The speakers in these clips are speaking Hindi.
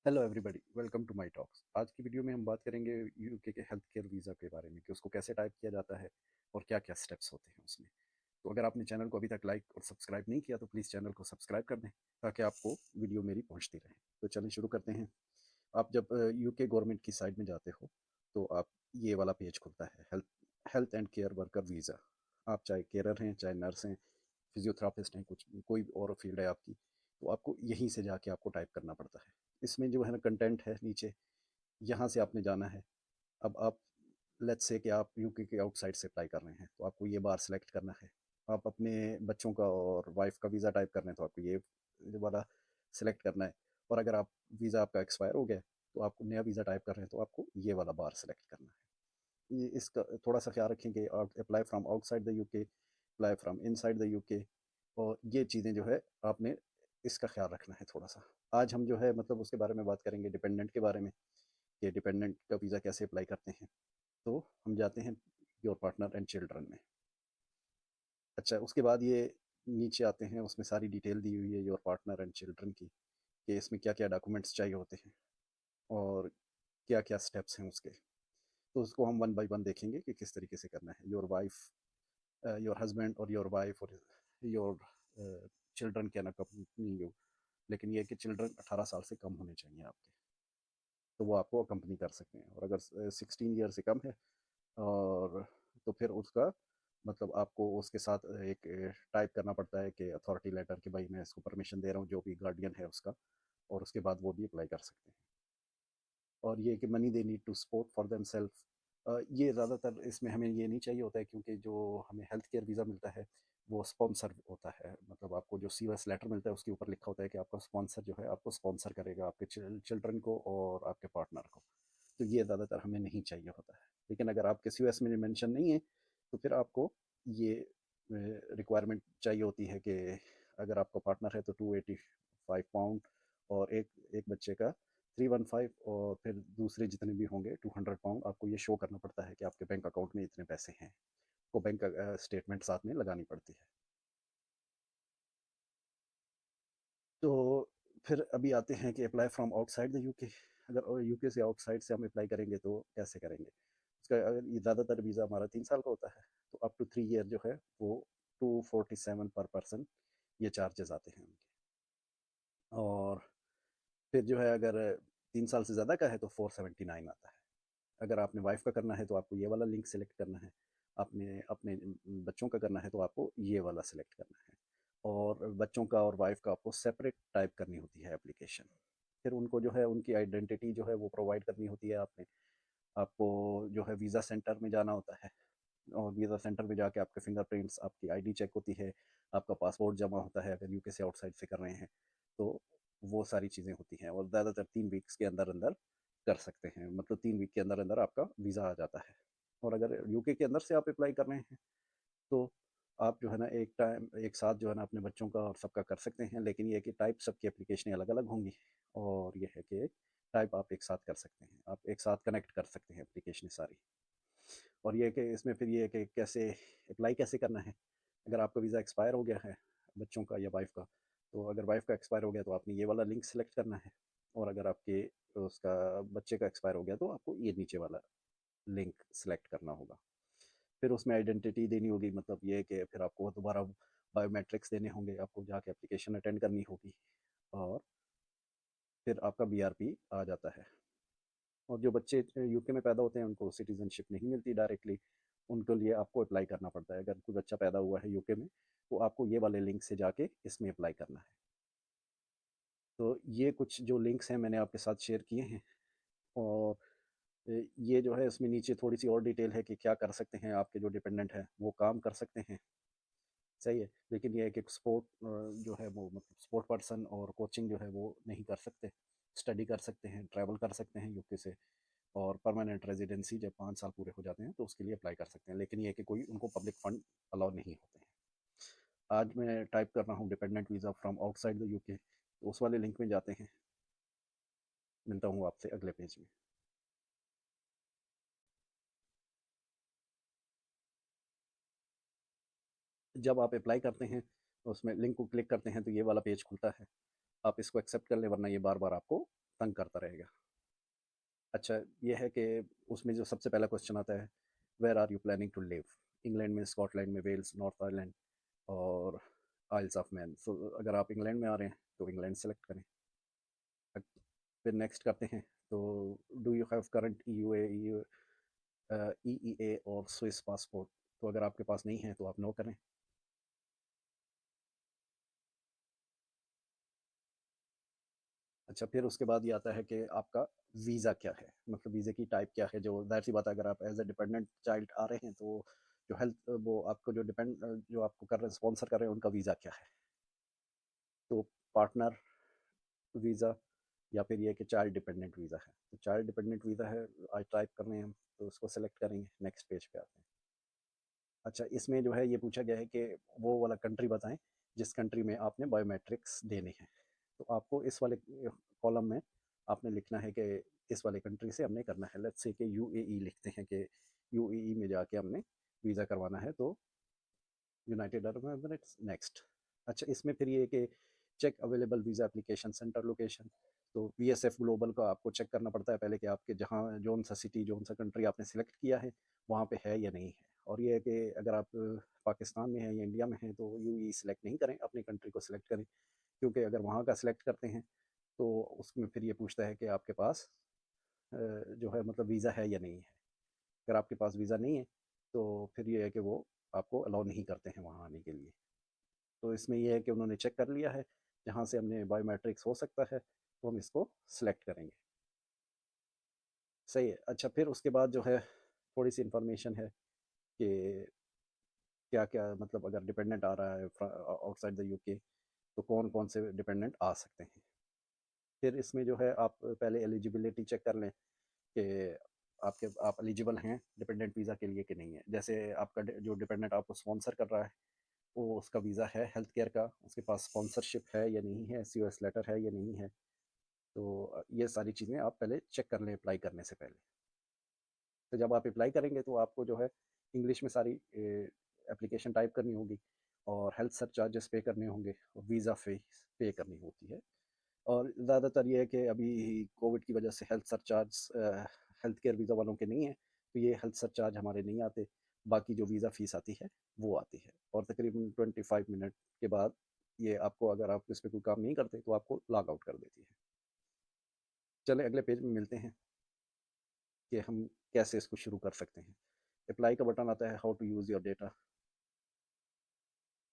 Hello everybody, welcome to my talks. आज की वीडियो में हम बात करेंगे यूके के हेल्थ केयर वीज़ा के बारे में कि उसको कैसे टाइप किया जाता है और क्या क्या स्टेप्स होते हैं उसमें। तो अगर आपने चैनल को अभी तक लाइक और सब्सक्राइब नहीं किया तो प्लीज़ चैनल को सब्सक्राइब कर दें ताकि आपको वीडियो मेरी पहुंचती रहे। तो चलिए शुरू करते हैं। आप जब यूके गवर्नमेंट की साइट में जाते हो तो आप ये वाला पेज खुलता है, health health and care worker visa. आप चाहे केयरर हैं, चाहे नर्स हैं, फिजियोथेरापिस्ट हैं, कुछ कोई और फील्ड है आपकी, तो आपको यहीं से जाके आपको टाइप करना पड़ता है। इसमें जो है ना कंटेंट है नीचे, यहाँ से आपने जाना है। अब आप लेट्स से कि आप यूके के आउटसाइड से अप्लाई कर रहे हैं तो आपको ये बार सेलेक्ट करना है। आप अपने बच्चों का और वाइफ का वीज़ा टाइप कर रहे हैं तो आपको ये वाला सेलेक्ट करना है। और अगर आप वीज़ा आपका एक्सपायर हो गया तो आपको नया वीज़ा टाइप कर रहे हैं तो आपको ये वाला बार सेलेक्ट करना है। ये इसका थोड़ा सा ख्याल रखेंगे। Apply from outside the UK, apply from inside the UK, और ये चीज़ें जो है आपने इसका ख्याल रखना है थोड़ा सा। आज हम जो है मतलब उसके बारे में बात करेंगे, डिपेंडेंट के बारे में, कि डिपेंडेंट का वीज़ा कैसे अप्लाई करते हैं। तो हम जाते हैं योर पार्टनर एंड चिल्ड्रन में। अच्छा, उसके बाद ये नीचे आते हैं, उसमें सारी डिटेल दी हुई है योर पार्टनर एंड चिल्ड्रन की, कि इसमें क्या क्या डॉक्यूमेंट्स चाहिए होते हैं और क्या क्या स्टेप्स हैं उसके। तो उसको हम वन बाय वन देखेंगे कि किस तरीके से करना है। योर वाइफ, योर हस्बैंड और योर वाइफ और your children can accompany you, लेकिन ये है कि चिल्ड्रन 18 साल से कम होने चाहिए आपके, तो वो आपको अकम्पनी कर सकते हैं। और अगर 16 ईयर से कम है और तो फिर उसका मतलब आपको उसके साथ एक टाइप करना पड़ता है कि अथॉरिटी लेटर कि भाई मैं इसको परमिशन दे रहा हूँ, जो भी गार्डियन है उसका। और उसके बाद वो भी अप्लाई कर सकते हैं। और ये कि money they need to support for them self. ये ज़्यादातर इसमें हमें ये नहीं चाहिए होता है, क्योंकि जो हमें हेल्थ केयर वीज़ा मिलता है वो स्पॉन्सर होता है। मतलब आपको जो सीओएस लेटर मिलता है उसके ऊपर लिखा होता है कि आपका स्पॉन्सर जो है आपको स्पॉन्सर करेगा आपके चिल्ड्रन को और आपके पार्टनर को। तो ये ज़्यादातर हमें नहीं चाहिए होता है। लेकिन अगर आपके सीओएस में मेंशन नहीं है तो फिर आपको ये रिक्वायरमेंट चाहिए होती है कि अगर आपका पार्टनर है तो 285 पाउंड, और एक एक बच्चे का 315, और फिर दूसरे जितने भी होंगे 200 पाउंड। आपको ये शो करना पड़ता है कि आपके बैंक अकाउंट में इतने पैसे हैं, को बैंक स्टेटमेंट साथ में लगानी पड़ती है। तो फिर अभी आते हैं कि apply from outside the UK. अगर यूके से आउटसाइड से हम अप्लाई करेंगे तो कैसे करेंगे उसका। अगर ये ज़्यादातर वीज़ा हमारा 3 साल का होता है तो अप टू 3 ईयर जो है वो 247 पर पर्सन ये चार्जेस आते हैं उनके। और फिर जो है अगर 3 साल से ज़्यादा का है तो 479 आता है। अगर आपने वाइफ का करना है तो आपको ये वाला लिंक सेलेक्ट करना है। आपने अपने बच्चों का करना है तो आपको ये वाला सेलेक्ट करना है। और बच्चों का और वाइफ का आपको सेपरेट टाइप करनी होती है एप्लीकेशन। फिर उनको जो है उनकी आइडेंटिटी जो है वो प्रोवाइड करनी होती है आपने। आपको जो है वीज़ा सेंटर में जाना होता है, और वीज़ा सेंटर में जाके आपके फिंगरप्रिंट्स, आपकी आईडी चेक होती है, आपका पासपोर्ट जमा होता है अगर यूके से आउटसाइड से कर रहे हैं तो। वो सारी चीज़ें होती हैं और ज़्यादातर 3 वीक्स के अंदर अंदर कर सकते हैं। मतलब 3 वीक के अंदर अंदर आपका वीज़ा आ जाता है। और अगर यूके के अंदर से आप अप्लाई कर रहे हैं तो आप जो है ना एक टाइम एक साथ जो है ना अपने बच्चों का और सबका कर सकते हैं। लेकिन ये है कि टाइप सबकी एप्लीकेशनें अलग अलग होंगी, और ये है कि टाइप आप एक साथ कर सकते हैं, आप एक साथ कनेक्ट कर सकते हैं एप्लीकेशनें सारी। और ये है कि इसमें फिर ये है कि कैसे अप्लाई कैसे करना है। अगर आपका वीज़ा एक्सपायर हो गया है बच्चों का या वाइफ का, तो अगर वाइफ का एक्सपायर हो गया तो आपने ये वाला लिंक सेलेक्ट करना है। और अगर आपके उसका बच्चे का एक्सपायर हो गया तो आपको ये नीचे वाला लिंक सेलेक्ट करना होगा। फिर उसमें आइडेंटिटी देनी होगी, मतलब ये है कि फिर आपको दोबारा बायोमेट्रिक्स देने होंगे, आपको जाके एप्लीकेशन अटेंड करनी होगी। और फिर आपका बीआरपी आ जाता है। और जो बच्चे यूके में पैदा होते हैं उनको सिटीजनशिप नहीं मिलती डायरेक्टली, उनके लिए आपको अप्लाई करना पड़ता है। अगर कोई बच्चा पैदा हुआ है यूके में तो आपको ये वाले लिंक से जाके इसमें अप्लाई करना है। तो ये कुछ जो लिंक्स हैं मैंने आपके साथ शेयर किए हैं। और ये जो है इसमें नीचे थोड़ी सी और डिटेल है कि क्या कर सकते हैं आपके जो डिपेंडेंट हैं, वो काम कर सकते हैं, सही है। लेकिन ये है कि स्पोर्ट जो है वो मतलब स्पोर्ट पर्सन और कोचिंग जो है वो नहीं कर सकते। स्टडी कर सकते हैं, ट्रैवल कर सकते हैं यूके से, और परमानेंट रेजिडेंसी जब 5 साल पूरे हो जाते हैं तो उसके लिए अप्लाई कर सकते हैं। लेकिन ये है कि कोई उनको पब्लिक फंड अलाउ नहीं होते हैं। आज मैं टाइप कर रहा हूँ dependent visa from outside the UK, तो उस वाले लिंक में जाते हैं। मिलता हूँ आपसे अगले पेज में। जब आप अप्लाई करते हैं तो उसमें लिंक को क्लिक करते हैं तो ये वाला पेज खुलता है। आप इसको एक्सेप्ट कर लें, वरना ये बार बार आपको तंग करता रहेगा। अच्छा, ये है कि उसमें जो सबसे पहला क्वेश्चन आता है, where are you planning to live? England में, स्कॉटलैंड में, वेल्स, नॉर्थ आयरलैंड और आइल्स ऑफ मैन। सो अगर आप इंग्लैंड में आ रहे हैं तो इंग्लैंड सेलेक्ट करें। फिर नेक्स्ट करते हैं, तो do you have current EEA और स्विस पासपोर्ट? तो अगर आपके पास नहीं है तो आप नो करें। अच्छा, फिर उसके बाद ये आता है कि आपका वीज़ा क्या है, मतलब वीज़े की टाइप क्या है। जो ज़ाहिर सी बात है, अगर आप एज ए डिपेंडेंट चाइल्ड आ रहे हैं तो जो हेल्थ वो आपको जो जो आपको कर रहे हैं, स्पॉन्सर कर रहे हैं, उनका वीज़ा क्या है। तो पार्टनर वीज़ा या फिर ये कि चाइल्ड डिपेंडेंट वीज़ा है। तो चाइल्ड डिपेंडेंट वीज़ा है, आज टाइप कर रहे हैं हम, तो उसको सेलेक्ट करेंगे। नेक्स्ट पेज पे आते हैं। अच्छा, इसमें जो है ये पूछा गया है कि वो वाला कंट्री बताएं जिस कंट्री में आपने बायोमेट्रिक्स देने हैं। तो आपको इस वाले कॉलम में आपने लिखना है कि इस वाले कंट्री से हमने करना है। लेट्स से कि यूएई लिखते हैं कि यूएई में जाके हमने वीज़ा करवाना है, तो यूनाइटेड अरब एमिरेट्स, नेक्स्ट। अच्छा, इसमें फिर ये कि check available visa application centre location. तो VSF ग्लोबल का आपको चेक करना पड़ता है पहले कि आपके जहाँ जोन सा सिटी, जोन सा कंट्री आपने सेलेक्ट किया है वहाँ पे है या नहीं है। और ये है कि अगर आप पाकिस्तान में हैं या इंडिया में हैं तो यूएई सेलेक्ट नहीं करें, अपनी कंट्री को सिलेक्ट करें। क्योंकि अगर वहाँ का सिलेक्ट करते हैं तो उसमें फिर ये पूछता है कि आपके पास जो है मतलब वीज़ा है या नहीं है। अगर आपके पास वीज़ा नहीं है तो फिर ये है कि वो आपको अलाउ नहीं करते हैं वहाँ आने के लिए। तो इसमें ये है कि उन्होंने चेक कर लिया है, जहाँ से हमने बायोमेट्रिक्स हो सकता है तो हम इसको सिलेक्ट करेंगे। सही है। अच्छा, फिर उसके बाद जो है थोड़ी सी इंफॉर्मेशन है कि क्या क्या, मतलब अगर डिपेंडेंट आ रहा है आउटसाइड द यूके तो कौन कौन से डिपेंडेंट आ सकते हैं। फिर इसमें जो है आप पहले एलिजिबिलिटी चेक कर लें कि आप एलिजिबल हैं डिपेंडेंट वीज़ा के लिए कि नहीं है। जैसे आपका जो डिपेंडेंट आपको स्पॉन्सर कर रहा है वो, उसका वीज़ा है हेल्थ केयर का, उसके पास स्पॉन्सरशिप है या नहीं है, COS लेटर है या नहीं है। तो ये सारी चीज़ें आप पहले चेक कर लें अप्लाई करने से पहले। तो जब आप अप्लाई करेंगे तो आपको जो है इंग्लिश में सारी एप्लीकेशन टाइप करनी होगी और हेल्थ सर चार्जेस पे करने होंगे और वीज़ा फीस पे करनी होती है। और ज़्यादातर ये है कि अभी कोविड की वजह से health surcharge health care visa वालों के नहीं है, तो ये हेल्थ सरचार्ज हमारे नहीं आते। बाकी जो वीज़ा फ़ीस आती है वो आती है, और तकरीबन 25 मिनट के बाद ये आपको, अगर आप इस पर कोई काम नहीं करते तो आपको लॉग आउट कर देती है। चले अगले पेज में मिलते हैं कि हम कैसे इसको शुरू कर सकते हैं। अप्लाई का बटन आता है, how to use your data.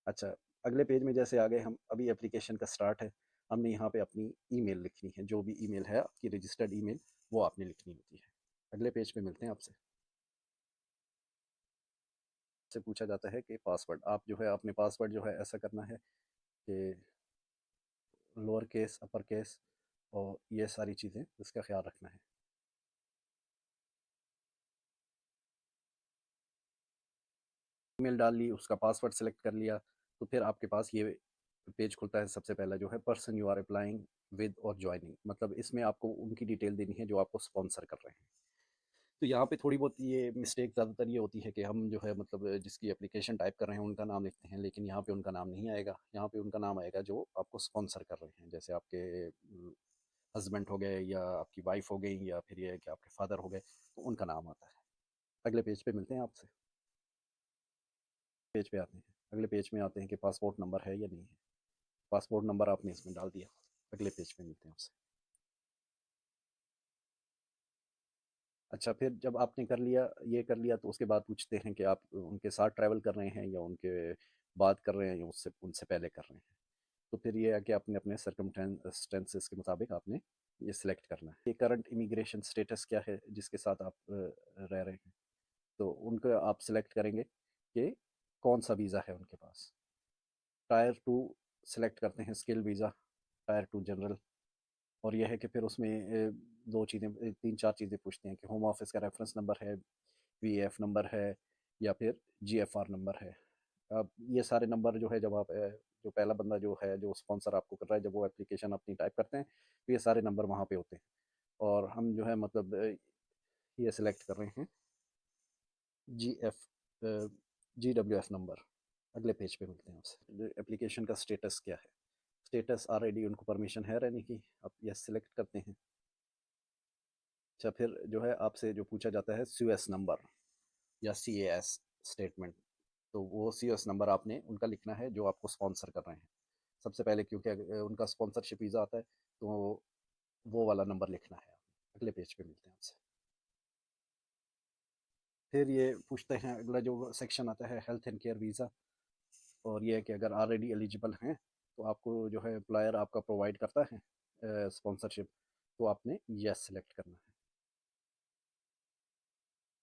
अच्छा, अगले पेज में जैसे आ गए हम, अभी एप्लीकेशन का स्टार्ट है। हमने यहाँ पे अपनी ईमेल लिखनी है, जो भी ईमेल है आपकी रजिस्टर्ड ईमेल वो आपने लिखनी होती है। अगले पेज पे मिलते हैं आपसे। से पूछा जाता है कि पासवर्ड, आप जो है अपने पासवर्ड जो है ऐसा करना है कि लोअर केस, अपर केस और ये सारी चीज़ें इसका ख्याल रखना है। ईमेल डाल ली, उसका पासवर्ड सेलेक्ट कर लिया, तो फिर आपके पास ये पेज खुलता है। सबसे पहला जो है person you are applying with और ज्वाइनिंग, मतलब इसमें आपको उनकी डिटेल देनी है जो आपको स्पॉन्सर कर रहे हैं। तो यहाँ पे थोड़ी बहुत ये मिस्टेक ज़्यादातर ये होती है कि हम जो है मतलब जिसकी एप्लीकेशन टाइप कर रहे हैं उनका नाम लिखते हैं, लेकिन यहाँ पे उनका नाम नहीं आएगा। यहाँ पे उनका नाम आएगा जो आपको स्पॉन्सर कर रहे हैं, जैसे आपके हस्बैंड हो गए या आपकी वाइफ हो गई या फिर ये है कि आपके फादर हो गए, तो उनका नाम आता है। अगले पेज पे मिलते हैं आपसे। पेज पे आते हैं, अगले पेज में आते हैं कि पासपोर्ट नंबर है या नहीं है। पासपोर्ट नंबर आपने इसमें डाल दिया। अगले पेज पे मिलते हैं आपसे। अच्छा, फिर जब आपने कर लिया, ये कर लिया, तो उसके बाद पूछते हैं कि आप उनके साथ ट्रैवल कर रहे हैं या उनके बाद कर रहे हैं या उससे उनसे पहले कर रहे हैं। तो फिर ये है कि आपने अपने सर्कमस्टेंसेस के मुताबिक आपने ये सिलेक्ट करना है। ये करंट इमिग्रेशन स्टेटस क्या है जिसके साथ आप रह रहे हैं, तो उनको आप सिलेक्ट करेंगे कि कौन सा वीज़ा है उनके पास। टायर 2 सिलेक्ट करते हैं, स्किल वीज़ा, टायर 2 जनरल। और यह है कि फिर उसमें दो चीज़ें, तीन चार चीज़ें पूछते हैं कि होम ऑफिस का रेफरेंस नंबर है, VAF नंबर है या फिर GFR नंबर है। अब ये सारे नंबर जो है, जब आप जो पहला बंदा जो है जो स्पॉन्सर आपको कर रहा है, जब वो एप्लीकेशन अपनी टाइप करते हैं तो ये सारे नंबर वहाँ पे होते हैं। और हम जो है मतलब ये सिलेक्ट कर रहे हैं GF GWF नंबर। अगले पेज पे मिलते हैं आपसे। एप्लीकेशन का स्टेटस क्या है। स्टेटस ऑलरेडी उनको परमिशन है रहने की, आप यस सिलेक्ट करते हैं। अच्छा, फिर जो है आपसे जो पूछा जाता है सीओएस नंबर या सीएएस स्टेटमेंट। तो वो सीओएस नंबर आपने उनका लिखना है जो आपको स्पॉन्सर कर रहे हैं सबसे पहले, क्योंकि उनका स्पॉन्सरशिप वीज़ा आता है तो वो वाला नंबर लिखना है। अगले पेज पे मिलते हैं आपसे। फिर ये पूछते हैं, अगला जो सेक्शन आता है हेल्थ एंड केयर वीज़ा। और ये है कि अगर ऑलरेडी एलिजिबल हैं तो आपको जो है एम्प्लॉयर आपका प्रोवाइड करता है स्पॉन्सरशिप, तो आपने यस सेलेक्ट करना है।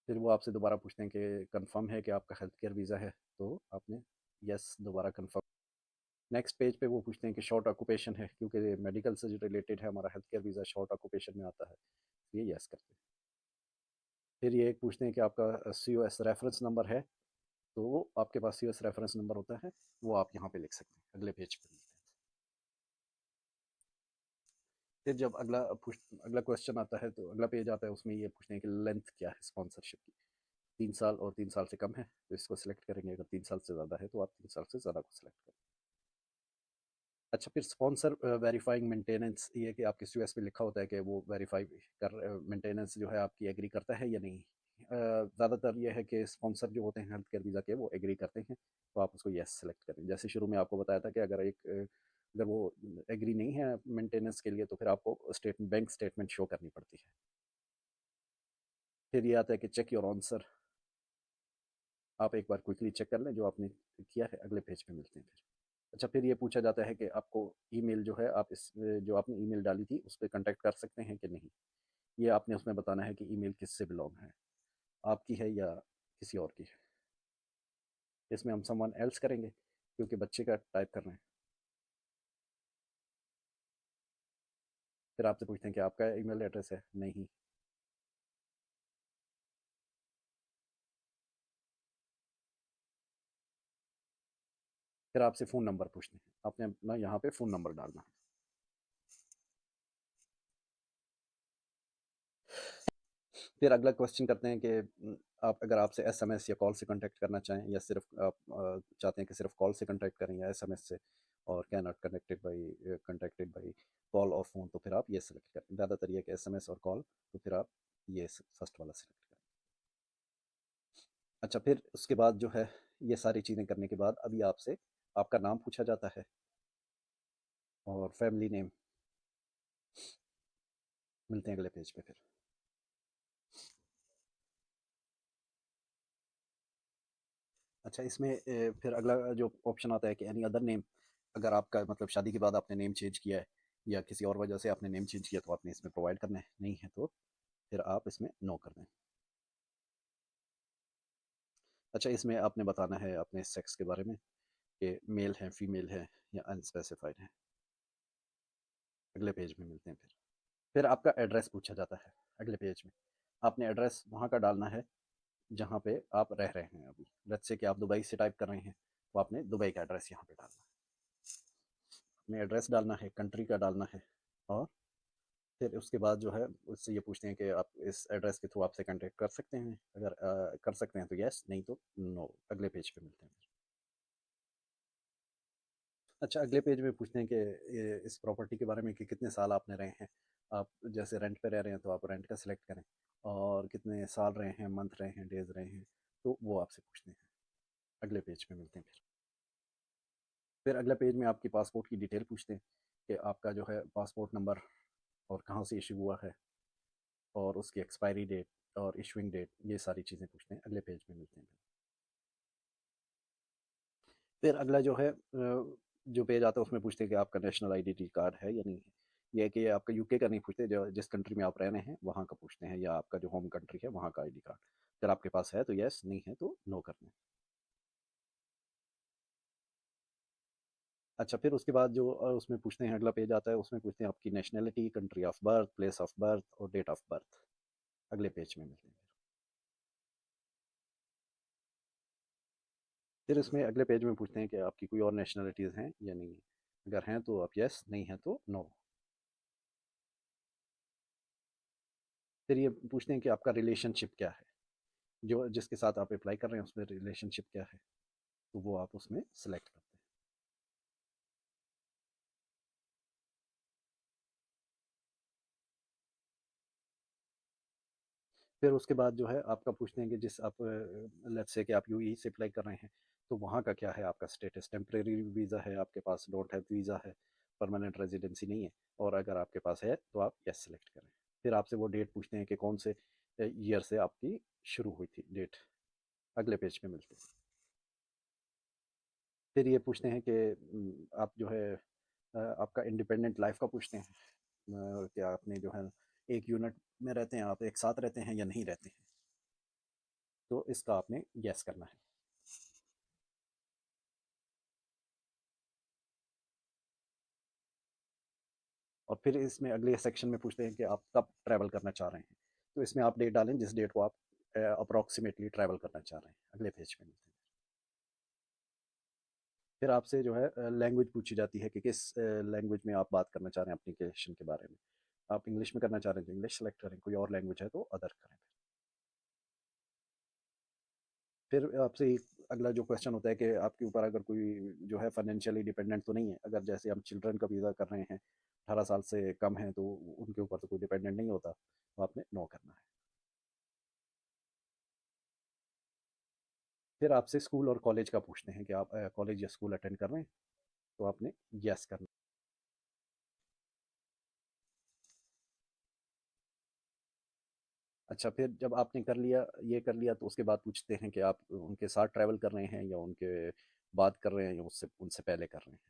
फिर वो आपसे दोबारा पूछते हैं कि कंफर्म है कि आपका हेल्थ केयर वीज़ा है, तो आपने यस दोबारा कंफर्म। नेक्स्ट पेज पे वो पूछते हैं कि शॉर्ट ऑक्यूपेशन है, क्योंकि मेडिकल से रिलेटेड है हमारा health care visa, short occupation में आता है, ये यस करते हैं। फिर ये एक पूछते हैं कि आपका सी ओ एस रेफरेंस नंबर है, तो वो आपके पास सी ओ एस रेफरेंस नंबर होता है, वो आप यहाँ पे लिख सकते हैं। अगले पेज पे मिलते हैं। फिर जब अगला क्वेश्चन आता है, तो अगला पेज आता है, उसमें ये पूछते हैं कि लेंथ क्या है स्पॉन्सरशिप की। 3 साल और 3 साल से कम है तो इसको सिलेक्ट करेंगे, अगर 3 साल से ज़्यादा है तो आप 3 साल से ज़्यादा को सिलेक्ट करें। अच्छा, फिर स्पॉन्सर वेरीफाइंग मेंटेनेंस, ये कि आपके यूएस में लिखा होता है कि वो वेरीफाई कर मेंटेनेंस जो है आपकी एग्री करता है या नहीं। ज़्यादातर ये है कि स्पॉन्सर जो होते हैं हेल्थ केयर वीज़ा के वो एग्री करते हैं, तो आप उसको येस सेलेक्ट करें। जैसे शुरू में आपको बताया था कि अगर वो एग्री नहीं है मेंटेनेंस के लिए, तो फिर आपको बैंक स्टेटमेंट शो करनी पड़ती है। फिर ये आता है कि चेक योर आंसर, आप एक बार क्विकली चेक कर लें जो आपने किया है। अगले पेज पे मिलते हैं फिर। अच्छा, फिर ये पूछा जाता है कि आपको ईमेल जो है, आप इस जो आपने ईमेल डाली थी उस पर कांटेक्ट कर सकते हैं कि नहीं। ये आपने उसमें बताना है कि ईमेल किससे बिलोंग है, आपकी है या किसी और की है। इसमें हम समवन एल्स करेंगे क्योंकि बच्चे का टाइप कर रहे हैं। फिर आपसे पूछते हैं कि आपका ईमेल एड्रेस है, नहीं। फिर आपसे फ़ोन नंबर पूछते हैं, आपने अपना यहाँ पे फ़ोन नंबर डालना है। फिर अगला क्वेश्चन करते हैं कि आप अगर आपसे एसएमएस या कॉल से कांटेक्ट करना चाहें, या सिर्फ आप चाहते हैं कि सिर्फ कॉल से कांटेक्ट करें या एसएमएस से, और can not connected by call और फ़ोन, तो फिर आप ये सेलेक्ट करें। ज़्यादातर ये कि एसएमएस और कॉल, तो फिर आप ये फर्स्ट वाला सेलेक्ट करें। अच्छा, फिर उसके बाद जो है ये सारी चीज़ें करने के बाद अभी आपसे आपका नाम पूछा जाता है और फैमिली नेम। मिलते हैं अगले पेज पे फिर। अच्छा, इसमें फिर अगला जो ऑप्शन आता है कि एनी अदर नेम, अगर आपका मतलब शादी के बाद आपने नेम चेंज किया है या किसी और वजह से आपने नेम चेंज किया, तो आपने इसमें प्रोवाइड करना है, नहीं है तो फिर आप इसमें नो कर दें। अच्छा, इसमें आपने बताना है अपने सेक्स के बारे में कि मेल है, फीमेल है या अनस्पेसिफाइड है। अगले पेज में मिलते हैं फिर आपका एड्रेस पूछा जाता है। अगले पेज में आपने एड्रेस वहाँ का डालना है जहाँ पे आप रह रहे हैं अभी। लेट्स से कि आप दुबई से टाइप कर रहे हैं, तो आपने दुबई का एड्रेस यहाँ पे डालना है। अपने एड्रेस डालना है, कंट्री का डालना है, और फिर उसके बाद जो है उससे ये पूछते हैं कि आप इस एड्रेस के थ्रू आपसे कांटेक्ट कर सकते हैं। अगर कर सकते हैं तो यस, नहीं तो नो। अगले पेज पे मिलते हैं। अच्छा, अगले पेज में पूछते हैं कि इस प्रॉपर्टी के बारे में कि कितने साल आपने रहे हैं। आप जैसे रेंट पे रह रहे हैं तो आप रेंट का सिलेक्ट करें, और कितने साल रहे हैं, मंथ रहे हैं, डेज रहे हैं, तो वो आपसे पूछते हैं। अगले पेज पे मिलते हैं फिर अगले पेज में आपकी पासपोर्ट की डिटेल पूछते हैं कि आपका जो है पासपोर्ट नंबर और कहाँ से इशू हुआ है, और उसकी एक्सपायरी डेट और इशूइंग डेट, ये सारी चीज़ें पूछते हैं। अगले पेज में मिलते हैं फिर अगला जो है जो पेज आता है उसमें पूछते हैं कि आपका नेशनल आइडेंटिटी कार्ड है या नहीं है। ये है कि आपका यूके का नहीं पूछते, जो जिस कंट्री में आप रह रहे हैं वहाँ का पूछते हैं, या आपका जो होम कंट्री है वहाँ का आईडी कार्ड। अगर आपके पास है तो यस, नहीं है तो नो करना है। अच्छा, फिर उसके बाद जो उसमें पूछते हैं, अगला पेज आता है उसमें पूछते हैं आपकी nationality, country of birth, place of birth और डेट ऑफ बर्थ। अगले पेज में मिलते हैं फिर इसमें अगले पेज में पूछते हैं कि आपकी कोई और नेशनलिटीज़ हैं या नहीं है। अगर हैं तो आप यस, नहीं है तो नो। फिर ये पूछते हैं कि आपका रिलेशनशिप क्या है, जो जिसके साथ आप अप्लाई कर रहे हैं उसमें रिलेशनशिप क्या है, तो वो आप उसमें सेलेक्ट करते हैं। फिर उसके बाद जो है आपका पूछते हैं कि जिस आप लेट्स से कि आप यूएई से अप्लाई कर रहे हैं, तो वहाँ का क्या है आपका स्टेटस, टेम्परेरी वीज़ा है आपके पास, डोंट हैव वीज़ा है, परमानेंट रेजिडेंसी नहीं है, और अगर आपके पास है तो आप यस सेलेक्ट करें। फिर आपसे वो डेट पूछते हैं कि कौन से ईयर से आपकी शुरू हुई थी डेट। अगले पेज पे मिलते हैं। फिर ये पूछते हैं कि आप जो है आपका इंडिपेंडेंट लाइफ का पूछते हैं, कि आपने जो है एक यूनिट में रहते हैं, आप एक साथ रहते हैं या नहीं रहते हैं, तो इसका आपने यस करना है। और फिर इसमें अगले सेक्शन में पूछते हैं कि आप कब ट्रैवल करना चाह रहे हैं, तो इसमें आप डेट डालें जिस डेट को आप अप्रॉक्सीमेटली ट्रैवल करना चाह रहे हैं। अगले पेज पे मिलते हैं। फिर आपसे जो है लैंग्वेज पूछी जाती है कि किस लैंग्वेज में आप बात करना चाह रहे हैं एप्लीकेशन के बारे में। आप इंग्लिश में करना चाह रहे हैं तो इंग्लिश सेलेक्ट करें, कोई और लैंग्वेज है तो अदर करें। फिर आपसे अगला जो क्वेश्चन होता है कि आपके ऊपर अगर कोई जो है फाइनेंशियली डिपेंडेंट तो नहीं है। अगर जैसे हम चिल्ड्रन का वीज़ा कर रहे हैं, 18 साल से कम है, तो उनके ऊपर तो कोई डिपेंडेंट नहीं होता, तो आपने नो करना है। फिर आपसे स्कूल और कॉलेज का पूछते हैं कि आप कॉलेज या स्कूल अटेंड कर रहे हैं, तो आपने यस करना। अच्छा, फिर जब आपने कर लिया, ये कर लिया, तो उसके बाद पूछते हैं कि आप उनके साथ ट्रैवल कर रहे हैं या उनके बाद कर रहे हैं या उससे उनसे पहले कर रहे हैं।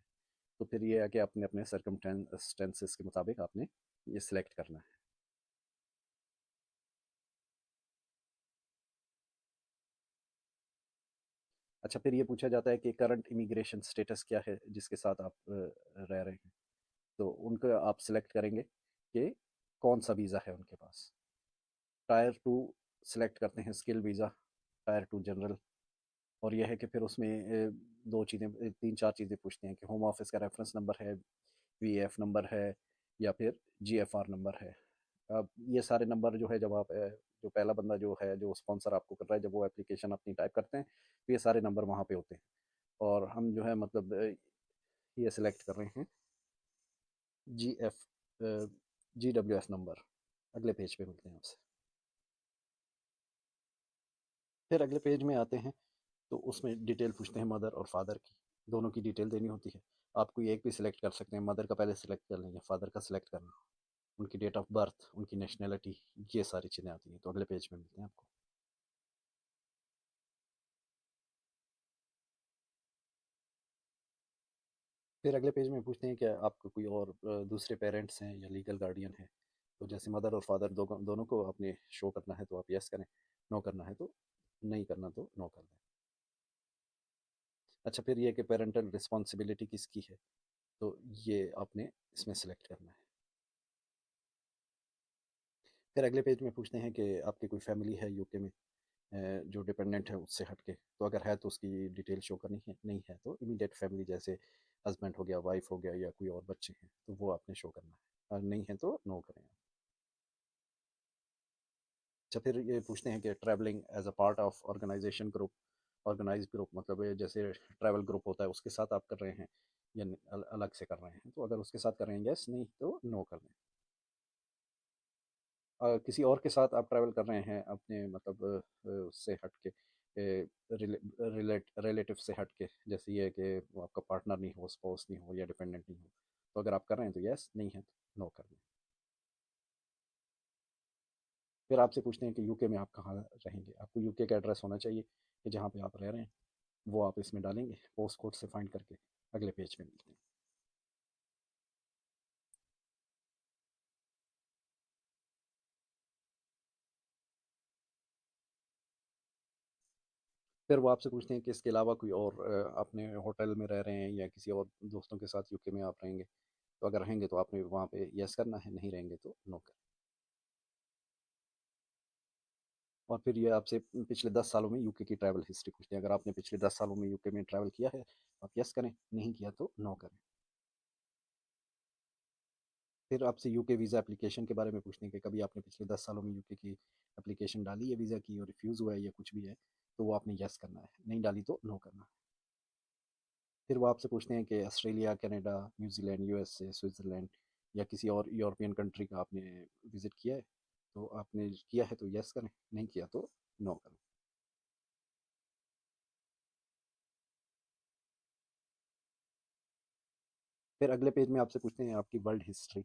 तो फिर ये है कि अपने अपने सर्कमस्टेंसेस के मुताबिक आपने ये सिलेक्ट करना है। अच्छा, फिर ये पूछा जाता है कि करंट इमिग्रेशन स्टेटस क्या है जिसके साथ आप रह रहे हैं, तो उनका आप सिलेक्ट करेंगे कि कौन सा वीज़ा है उनके पास। टायर टू सिलेक्ट करते हैं skill visa, tier two general. और यह है कि फिर उसमें दो चीज़ें, तीन चार चीज़ें पूछते हैं कि होम ऑफिस का रेफरेंस नंबर है, वीएफ नंबर है, या फिर जीएफआर नंबर है। अब ये सारे नंबर जो है, जब आप जो पहला बंदा जो है, जो स्पॉन्सर आपको कर रहा है, जब वो एप्लीकेशन अपनी टाइप करते हैं, तो ये सारे नंबर वहाँ पे होते हैं। और हम जो है मतलब ये सिलेक्ट कर रहे हैं जी एफ GWF नंबर। अगले पेज पे मिलते हैं आपसे। फिर अगले पेज में आते हैं, तो उसमें डिटेल पूछते हैं मदर और फादर की, दोनों की डिटेल देनी होती है। आप कोई एक भी सिलेक्ट कर सकते हैं, मदर का पहले सिलेक्ट कर लेंगे, फादर का सिलेक्ट करना, उनकी डेट ऑफ बर्थ, उनकी नेशनैलिटी, ये सारी चीज़ें आती हैं। तो अगले पेज में मिलते हैं आपको। फिर अगले पेज में पूछते हैं कि आपको कोई और दूसरे पेरेंट्स हैं या लीगल गार्डियन है, तो जैसे मदर और फादर दोनों को आपने शो करना है तो आप यस करें, नो करना है तो नहीं करना तो नो कर दें। अच्छा, फिर ये कि पेरेंटल रिस्पॉन्सिबिलिटी किसकी है, तो ये आपने इसमें सेलेक्ट करना है। फिर अगले पेज में पूछते हैं कि आपकी कोई फैमिली है यूके में जो डिपेंडेंट है उससे हटके, तो अगर है तो उसकी डिटेल शो करनी है, नहीं है तो इमीडिएट फैमिली जैसे हस्बैंड हो गया, वाइफ हो गया, या कोई और बच्चे हैं तो वो आपने शो करना है, और नहीं है तो नो करें। अच्छा, फिर ये पूछते हैं कि travelling as a part of organisation group, organise group मतलब ये जैसे ट्रैवल ग्रुप होता है उसके साथ आप कर रहे हैं या अलग से कर रहे हैं, तो अगर उसके साथ कर रहे हैं यस, नहीं तो नो कर दें। किसी और के साथ आप ट्रैवल कर रहे हैं अपने मतलब उससे हट के, रिलेटिव से हट के, जैसे ये है कि वो आपका पार्टनर नहीं हो, स्पाउस नहीं हो, या डिपेंडेंट नहीं हो, तो अगर आप कर रहे हैं तो यस, नहीं है तो नो कर दें। फिर आपसे पूछते हैं कि यूके में आप कहाँ रहेंगे, आपको यूके का एड्रेस होना चाहिए कि जहाँ पे आप रह रहे हैं, वो आप इसमें डालेंगे पोस्ट कोड से फाइंड करके। अगले पेज पे मिलते हैं। फिर वो आपसे पूछते हैं कि इसके अलावा कोई और अपने होटल में रह रहे हैं या किसी और दोस्तों के साथ यूके में आप रहेंगे, तो अगर रहेंगे तो आपने वहाँ पे यस करना है, नहीं रहेंगे तो नो कर। और फिर ये आपसे पिछले 10 सालों में यूके की ट्रैवल हिस्ट्री पूछते हैं। अगर आपने पिछले 10 सालों में यूके में ट्रैवल किया है, आप यस करें, नहीं किया तो नो करें। फिर आपसे यूके वीज़ा एप्लीकेशन के बारे में पूछते हैं कि कभी आपने पिछले 10 सालों में यूके की एप्लीकेशन डाली है वीज़ा की और रिफ्यूज़ हुआ है या कुछ भी है, तो वो आपने यस करना है, नहीं डाली तो नो करना है। फिर वो आपसे पूछते हैं कि Australia, Canada, New Zealand, USA, Switzerland या किसी और यूरोपियन कंट्री का आपने विज़िट किया है, तो आपने किया है तो यस करें, नहीं किया तो नो करें। फिर अगले पेज में आपसे पूछते हैं आपकी world history,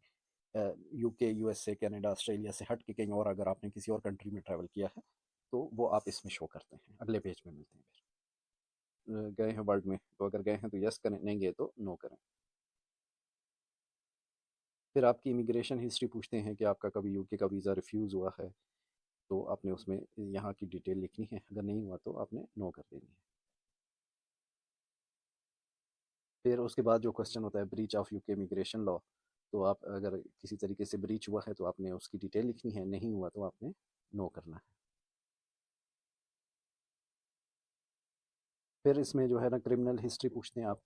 UK, USA, Canada, Australia से हट के कहीं और अगर आपने किसी और कंट्री में ट्रैवल किया है तो वो आप इसमें शो करते हैं। अगले पेज में मिलते हैं फिर। गए हैं वर्ल्ड में तो अगर गए हैं तो यस करें, नहीं गए तो नो करें। फिर आपकी इमिग्रेशन हिस्ट्री पूछते हैं कि आपका कभी यूके का वीज़ा रिफ्यूज़ हुआ है तो आपने उसमें यहाँ की डिटेल लिखनी है, अगर नहीं हुआ तो आपने नो कर देनी है। फिर उसके बाद जो क्वेश्चन होता है breach of UK immigration law, तो आप अगर किसी तरीके से ब्रीच हुआ है तो आपने उसकी डिटेल लिखनी है, नहीं हुआ तो आपने नो करना है। फिर इसमें जो है ना क्रिमिनल हिस्ट्री पूछते हैं आप,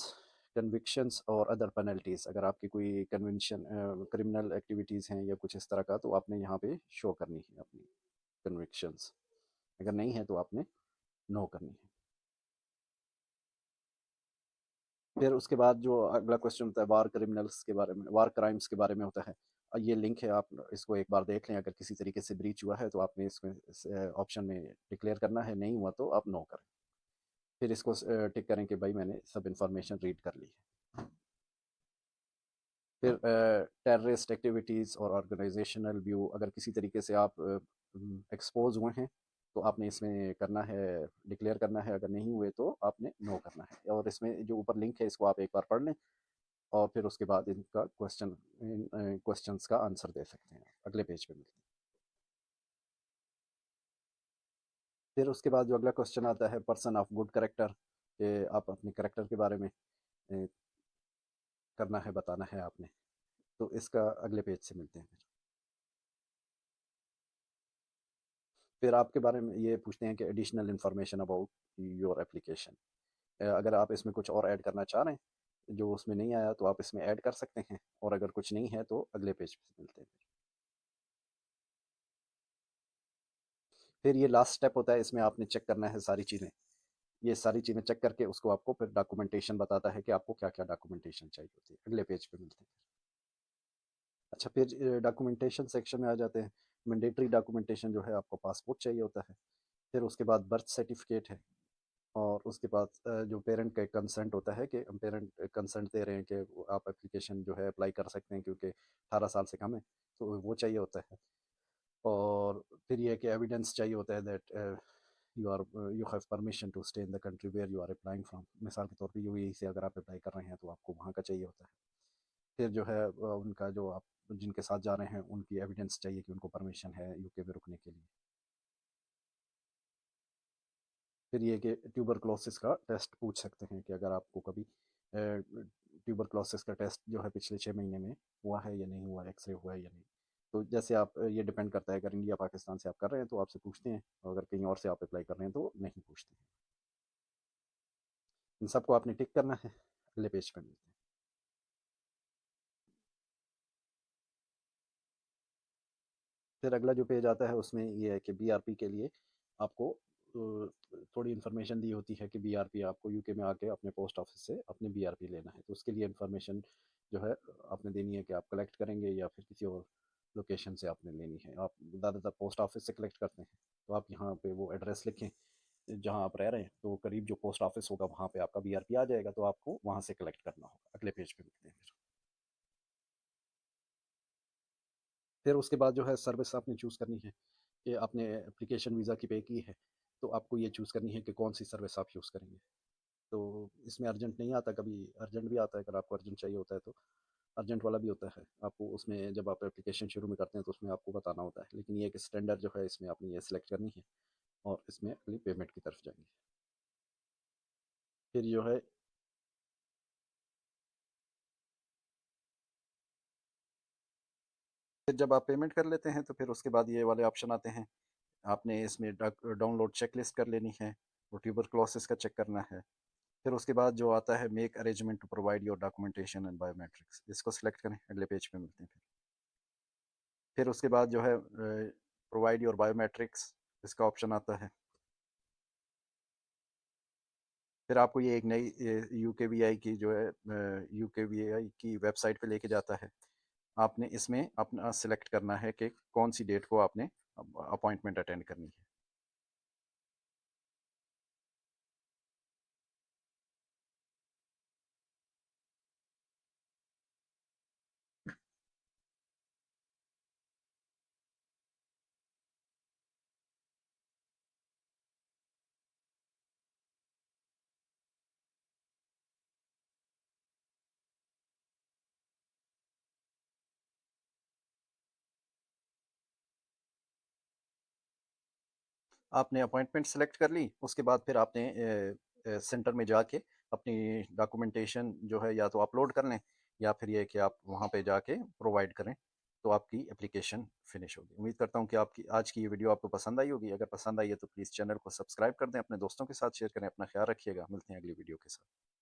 कन्विक्शंस और अदर पेनल्टीज़, अगर आपकी कोई कन्विक्शन क्रिमिनल एक्टिविटीज़ हैं या कुछ इस तरह का तो आपने यहाँ पे शो करनी है अपनी कन्विक्शंस, अगर नहीं है तो आपने नो करनी है। फिर उसके बाद जो अगला क्वेश्चन होता है वार क्रिमिनल्स के बारे में, वार क्राइम्स के बारे में होता है। ये लिंक है, आप इसको एक बार देख लें, अगर किसी तरीके से ब्रीच हुआ है तो आपने इसमें ऑप्शन में डिक्लेयर करना है, नहीं हुआ तो आप नो करें। फिर इसको टिक करें कि भाई मैंने सब इन्फॉर्मेशन रीड कर ली है। फिर टेररिस्ट एक्टिविटीज़ और ऑर्गेनाइजेशनल व्यू, अगर किसी तरीके से आप एक्सपोज हुए हैं तो आपने इसमें करना है, डिक्लेयर करना है, अगर नहीं हुए तो आपने नो करना है। और इसमें जो ऊपर लिंक है इसको आप एक बार पढ़ लें और फिर उसके बाद इनका क्वेश्चंस का आंसर दे सकते हैं। अगले पेज पे मिलते हैं। फिर उसके बाद जो अगला क्वेश्चन आता है पर्सन ऑफ गुड करेक्टर, कि आप अपने करेक्टर के बारे में करना है, बताना है आपने। तो इसका अगले पेज से मिलते हैं। फिर आपके बारे में ये पूछते हैं कि additional information about your application, अगर आप इसमें कुछ और ऐड करना चाह रहे हैं जो उसमें नहीं आया तो आप इसमें ऐड कर सकते हैं, और अगर कुछ नहीं है तो अगले पेज पे मिलते हैं। फिर ये लास्ट स्टेप होता है, इसमें आपने चेक करना है सारी चीज़ें, ये सारी चीज़ें चेक करके उसको आपको फिर डॉक्यूमेंटेशन बताता है कि आपको क्या क्या डॉक्यूमेंटेशन चाहिए होती है। अगले पेज पे मिलते हैं। अच्छा, फिर डॉक्यूमेंटेशन सेक्शन में आ जाते हैं। मैंडेटरी डॉक्यूमेंटेशन जो है आपको पासपोर्ट चाहिए होता है, फिर उसके बाद बर्थ सर्टिफिकेट है, और उसके बाद जो पेरेंट का कंसेंट होता है कि पेरेंट कंसेंट दे रहे हैं कि आप एप्लीकेशन जो है अप्लाई कर सकते हैं क्योंकि 18 साल से कम है, तो वो चाहिए होता है। और फिर ये है कि एविडेंस चाहिए होता है that you have permission to stay in the country where you are applying from, मिसाल के तौर पे यूएई से अगर आप अप्लाई कर रहे हैं तो आपको वहाँ का चाहिए होता है। फिर जो है उनका जो आप जिनके साथ जा रहे हैं उनकी एविडेंस चाहिए कि उनको परमिशन है यूके में रुकने के लिए। फिर ये कि ट्यूबरक्लोसिस का टेस्ट पूछ सकते हैं कि अगर आपको कभी ट्यूबरक्लोसिस का टेस्ट जो है पिछले 6 महीने में हुआ है या नहीं हुआ, एक्सरे हुआ है या नहीं। तो जैसे आप ये डिपेंड करता है, अगर इंडिया पाकिस्तान से आप कर रहे हैं तो आपसे पूछते हैं, और अगर कहीं और से आप अप्लाई कर रहे हैं तो नहीं पूछते हैं। इन सबको आपने टिक करना है। अगले पेज पर मिलते हैं। फिर अगला जो पेज आता है उसमें ये है कि बीआरपी के लिए आपको थोड़ी इन्फॉर्मेशन दी होती है कि बीआरपी आपको यूके में आके अपने पोस्ट ऑफिस से अपने बीआरपी लेना है, तो उसके लिए इन्फॉर्मेशन जो है आपने देनी है कि आप कलेक्ट करेंगे या फिर किसी और लोकेशन से आपने लेनी है। आप ज़्यादातर पोस्ट ऑफिस से कलेक्ट करते हैं, तो आप यहाँ पे वो एड्रेस लिखें जहाँ आप रह रहे हैं, तो करीब जो पोस्ट ऑफिस होगा वहाँ पे आपका बीआरपी आ जाएगा, तो आपको वहाँ से कलेक्ट करना होगा। अगले पेज पे मिलते हैं फिर। फिर उसके बाद जो है सर्विस आपने चूज़ करनी है कि आपने एप्लीकेशन वीज़ा की पे की है, तो आपको ये चूज़ करनी है कि कौन सी सर्विस आप यूज़ करेंगे। तो इसमें अर्जेंट नहीं आता, कभी अर्जेंट भी आता है, अगर आपको अर्जेंट चाहिए होता है तो अर्जेंट वाला भी होता है। आपको उसमें जब आप एप्लीकेशन शुरू में करते हैं तो उसमें आपको बताना होता है, लेकिन ये कि स्टैंडर्ड जो है इसमें आपने ये सिलेक्ट करनी है और इसमें अगली पेमेंट की तरफ जाएंगे। फिर जो है फिर जब आप पेमेंट कर लेते हैं तो फिर उसके बाद ये वाले ऑप्शन आते हैं। आपने इसमें डाउनलोड चेक लिस्ट कर लेनी है, और ट्यूबरक्लोसिस का चेक करना है। फिर उसके बाद जो आता है make arrangement to provide your documentation and biometrics, इसको सिलेक्ट करें। अगले पेज पे मिलते हैं फिर उसके बाद जो है प्रोवाइड योर बायोमेट्रिक्स, इसका ऑप्शन आता है। फिर आपको ये एक नई यूके वी आई की जो है यूके वी आई की वेबसाइट पे लेके जाता है। आपने इसमें अपना सिलेक्ट करना है कि कौन सी डेट को आपने अपॉइंटमेंट अटेंड करनी है। आपने अपॉइंटमेंट सेलेक्ट कर ली, उसके बाद फिर आपने सेंटर में जाके अपनी डॉक्यूमेंटेशन जो है या तो अपलोड कर लें, या फिर ये कि आप वहाँ पे जाके प्रोवाइड करें, तो आपकी एप्लीकेशन फिनिश होगी। उम्मीद करता हूँ कि आपकी आज की ये वीडियो आपको पसंद आई होगी। अगर पसंद आई है तो प्लीज़ चैनल को सब्सक्राइब कर दें, अपने दोस्तों के साथ शेयर करें। अपना ख्याल रखिएगा, मिलते हैं अगली वीडियो के साथ।